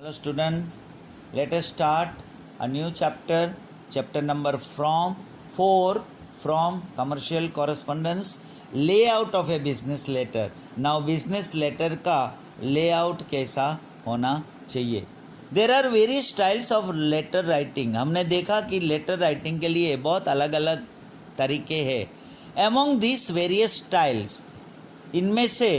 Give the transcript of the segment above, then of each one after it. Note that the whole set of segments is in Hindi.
Hello student, let us start a new chapter number from 4 from commercial correspondence, layout of a business letter. Now business letter का layout कैसा होना चाहिए. There are various styles of letter writing. हमने देखा कि letter writing के लिए बहुत अलग अलग तरीके हैं. Among these various styles, इनमें से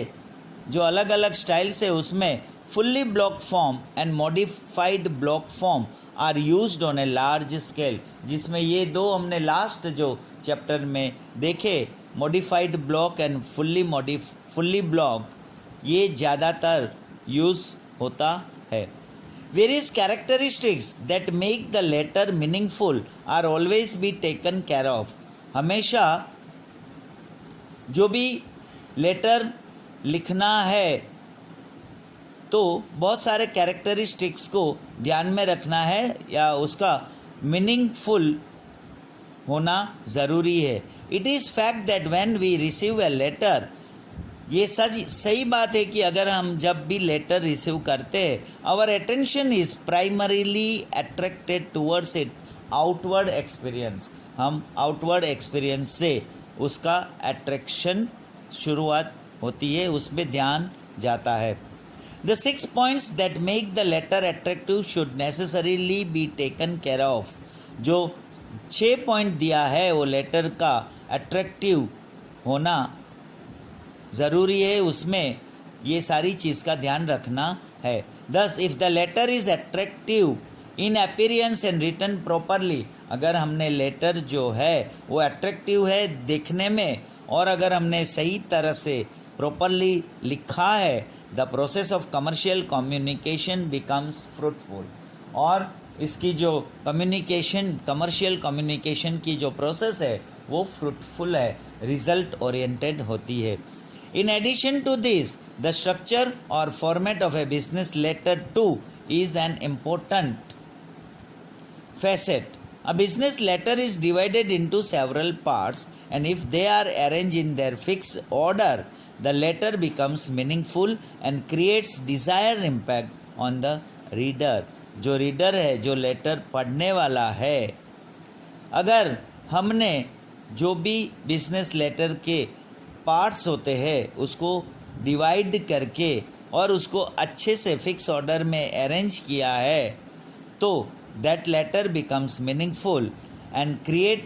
जो अलग अलग स्टाइल्स है उसमें fully block form and modified block form are used on a large scale, जिसमें ये दो हमने लास्ट जो चैप्टर में देखे, modified block and fully block, ये ज़्यादातर यूज़ होता है. Various characteristics that make the letter meaningful are always be taken care of. हमेशा जो भी लेटर लिखना है तो बहुत सारे कैरेक्टरिस्टिक्स को ध्यान में रखना है या उसका मीनिंगफुल होना ज़रूरी है. It is fact that when we receive a letter, ये सही बात है कि अगर हम जब भी लेटर रिसीव करते हैं, our attention is primarily attracted towards it outward experience. हम आउटवर्ड एक्सपीरियंस से उसका अट्रैक्शन शुरुआत होती है, उसमें ध्यान जाता है. The 6 points that make the letter attractive should necessarily be taken care of. जो 6 पॉइंट दिया है वो लेटर का अट्रैक्टिव होना ज़रूरी है, उसमें ये सारी चीज़ का ध्यान रखना है. Thus, if the letter is attractive in appearance and written properly, अगर हमने लेटर जो है वो अट्रैक्टिव है देखने में और अगर हमने सही तरह से प्रॉपरली लिखा है, the process of commercial communication becomes fruitful. और इसकी जो कमर्शियल कम्युनिकेशन की जो प्रोसेस है वो फ्रूटफुल है, रिजल्ट ओरिएंटेड होती है. In addition to this, the structure और format of a business letter too is an important facet. A business letter is divided into several parts, and if they are arranged in their fixed order, the letter becomes meaningful and creates desired impact on the reader. जो रीडर है, जो लेटर पढ़ने वाला है, अगर हमने जो भी बिजनेस लेटर के पार्ट्स होते हैं उसको डिवाइड करके और उसको अच्छे से फिक्स ऑर्डर में अरेंज किया है, तो that letter becomes meaningful and create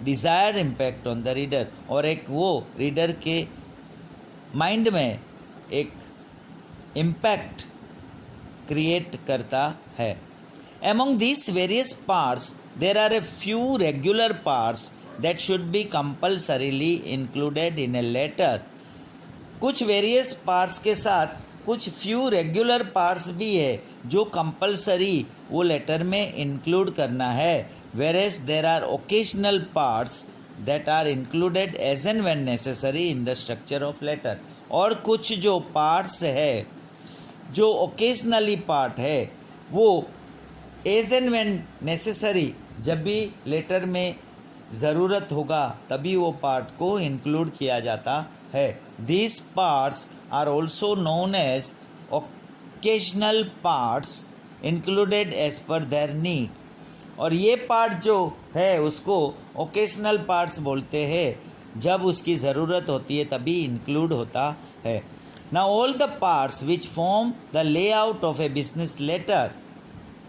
desired impact on the reader. और एक वो रीडर के माइंड में एक इम्पैक्ट क्रिएट करता है. Among these various parts, there are a few regular parts that should be compulsorily included in a letter. कुछ वेरियस पार्ट्स के साथ कुछ फ्यू रेगुलर पार्ट्स भी है जो कंपलसरी वो लेटर में इंक्लूड करना है. Whereas there are occasional parts that are included as and when necessary in the structure of letter. और कुछ जो पार्ट्स है जो ओकेजनली पार्ट है वो एज एंड व्हेन नेसेसरी, जब भी लेटर में ज़रूरत होगा तभी वो पार्ट को इंक्लूड किया जाता है. These parts are also known as occasional parts included as per their need. और ये पार्ट जो है उसको ओकेशनल पार्ट्स बोलते हैं, जब उसकी ज़रूरत होती है तभी इंक्लूड होता है. Now all the parts which form the layout of a business letter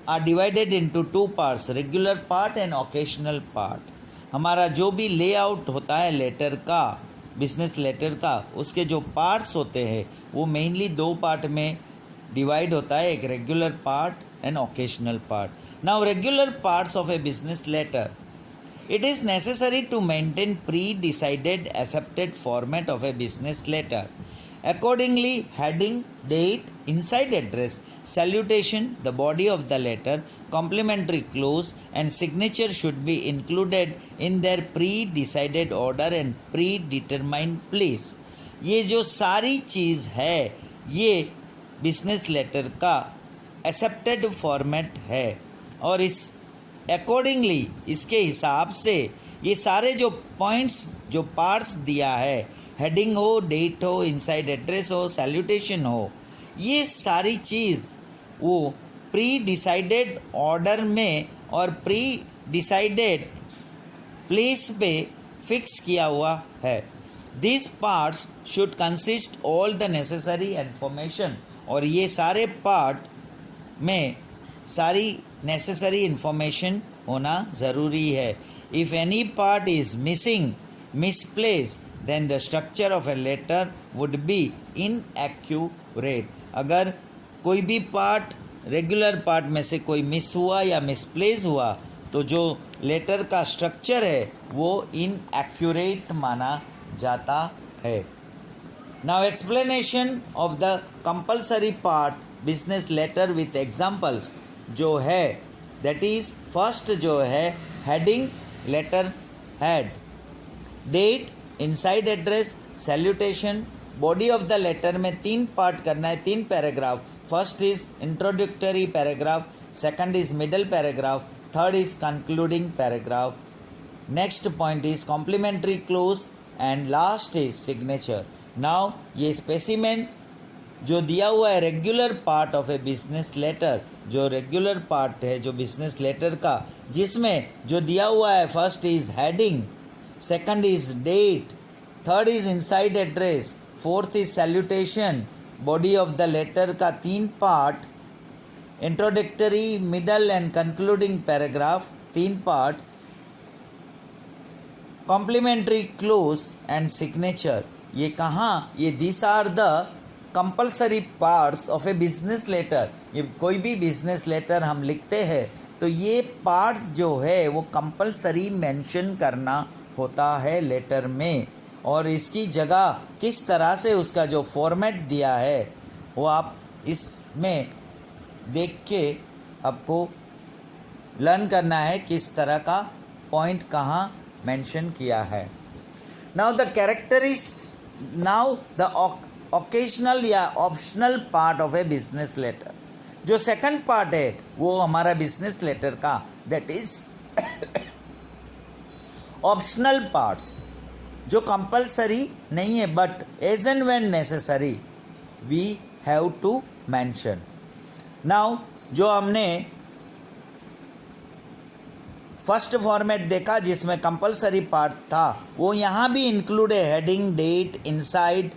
are divided into two parts, regular part and occasional part. हमारा जो भी लेआउट होता है लेटर का, बिजनेस लेटर का, उसके जो पार्ट्स होते हैं वो मेनली दो पार्ट में डिवाइड होता है, एक regular part and occasional part. Now regular parts of a business letter, it is necessary to maintain pre decided accepted format of a business letter. Accordingly, heading, date, inside address, salutation, the body of the letter, complimentary clause and signature should be included in their pre-decided order and predetermined place. ये जो सारी चीज़ है ये बिजनेस लेटर का एक्सेप्टेड फॉर्मेट है और इस अकॉर्डिंगली, इसके हिसाब से ये सारे जो पॉइंट्स, जो पार्ट्स दिया है, हेडिंग हो, डेट हो, इनसाइड एड्रेस हो, सैल्यूटेशन हो, ये सारी चीज़ वो प्री डिसाइडेड ऑर्डर में और प्री डिसाइडेड प्लेस पे फिक्स किया हुआ है. This parts should consist all the necessary information, और ये सारे पार्ट में सारी नेसेसरी इन्फॉर्मेशन होना ज़रूरी है. If any part is missing, misplace, then the structure of a letter would be inaccurate. अगर कोई भी पार्ट, रेगुलर पार्ट में से कोई मिस हुआ या मिसप्लेस हुआ तो जो लेटर का स्ट्रक्चर है वो इनएक्यूरेट माना जाता है. Now explanation of the compulsory part business letter with examples जो है, दैट इज फर्स्ट जो है heading, letter head, date, inside address, salutation. Body of the letter में 3 पार्ट करना है, 3 paragraph. First is introductory paragraph, second is middle paragraph, third is concluding paragraph. Next point is complimentary close and last is signature. Now ये स्पेसिमेन जो दिया हुआ है regular part of a business letter, जो रेगुलर पार्ट है जो बिजनेस लेटर का, जिसमें जो दिया हुआ है first is heading, second is date, third is inside address, fourth is salutation. Body of the letter का 3 part, introductory, middle and concluding paragraph 3 part, complimentary close and signature. ये कहाँ, ये this are the compulsory parts of a business letter. ये कोई भी बिजनेस लेटर हम लिखते हैं तो ये पार्ट्स जो है वो कंपल्सरी मेंशन करना होता है लेटर में, और इसकी जगह किस तरह से उसका जो फॉर्मेट दिया है वो आप इसमें देख के आपको लर्न करना है किस तरह का पॉइंट कहाँ मेंशन किया है. Now the characteristic now the occasional या optional part of a business letter. जो सेकंड पार्ट है वो हमारा बिजनेस लेटर का, दैट इज ऑप्शनल पार्ट्स, जो कंपलसरी नहीं है but as and when necessary we have to mention. Now जो हमने फर्स्ट फॉर्मेट देखा जिसमें कंपलसरी पार्ट था वो यहाँ भी इंक्लूड है, heading, date, inside,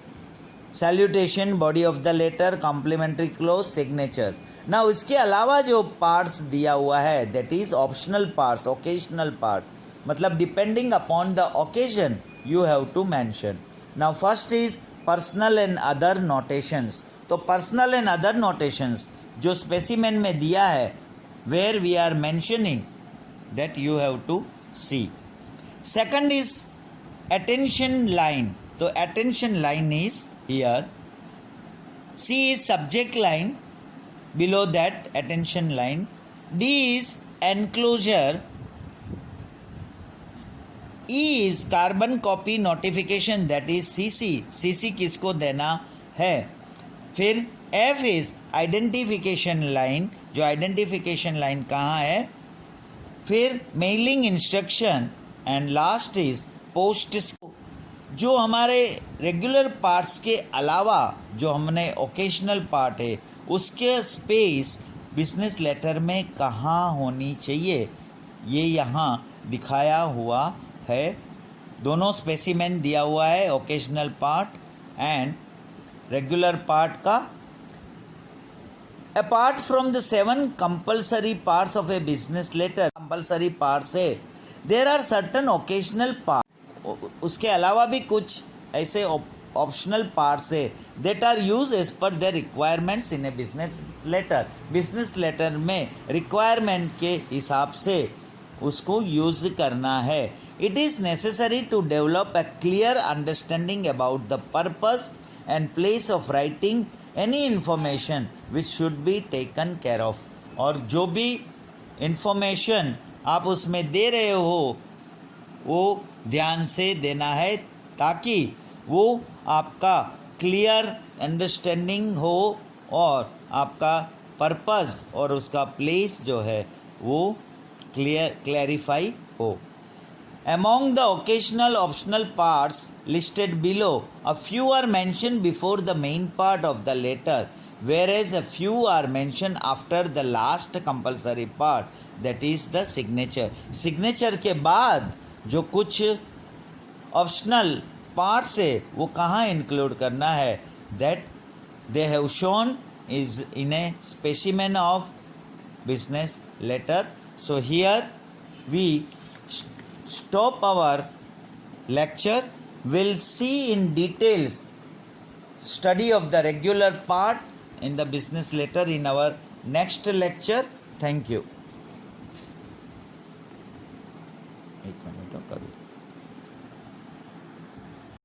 salutation, body of the letter, complimentary close, signature. ना इसके अलावा जो पार्ट्स दिया हुआ है that is optional parts, occasional part, मतलब depending upon the occasion you have to mention. Now first is personal and other notations. तो पर्सनल एंड अदर नोटेशंस जो स्पेसिमेन में दिया है where we are mentioning that you have to see. Second is attention line. So attention line is here. C is subject line, below that attention line. D is enclosure. E is carbon copy notification, that is CC. CC किसको देना है. फिर F is identification line. जो identification line कहाँ है. फिर mailing instruction and last is post. जो हमारे रेगुलर पार्ट्स के अलावा जो हमने ओकेशनल पार्ट है उसके स्पेस बिजनेस लेटर में कहाँ होनी चाहिए ये यहाँ दिखाया हुआ है. दोनों स्पेसिमेन दिया हुआ है, occasional part and regular part का. Apart from the 7 compulsory parts of a business letter, compulsory parts है, there are certain occasional parts. उसके अलावा भी कुछ ऐसे optional parts है that are used as per their requirements in a business letter. business letter में requirement के हिसाब से उसको use करना है. It is necessary to develop a clear understanding about the purpose and place of writing any information which should be taken care of. और जो भी information आप उसमें दे रहे हो वो ध्यान से देना है ताकि वो आपका क्लियर अंडरस्टैंडिंग हो और आपका पर्पस और उसका प्लेस जो है वो क्लैरिफाई हो. Among the occasional optional parts listed below, a few are mentioned before the main part of the letter whereas a few are mentioned after the last compulsory part, that is the signature. Signature के बाद जो कुछ ऑप्शनल पार्ट्स है वो कहाँ इंक्लूड करना है, that they have shown is in a specimen of business letter. So here we stop our lecture. We'll see in details study of the regular part in the business letter in our next lecture. Thank you.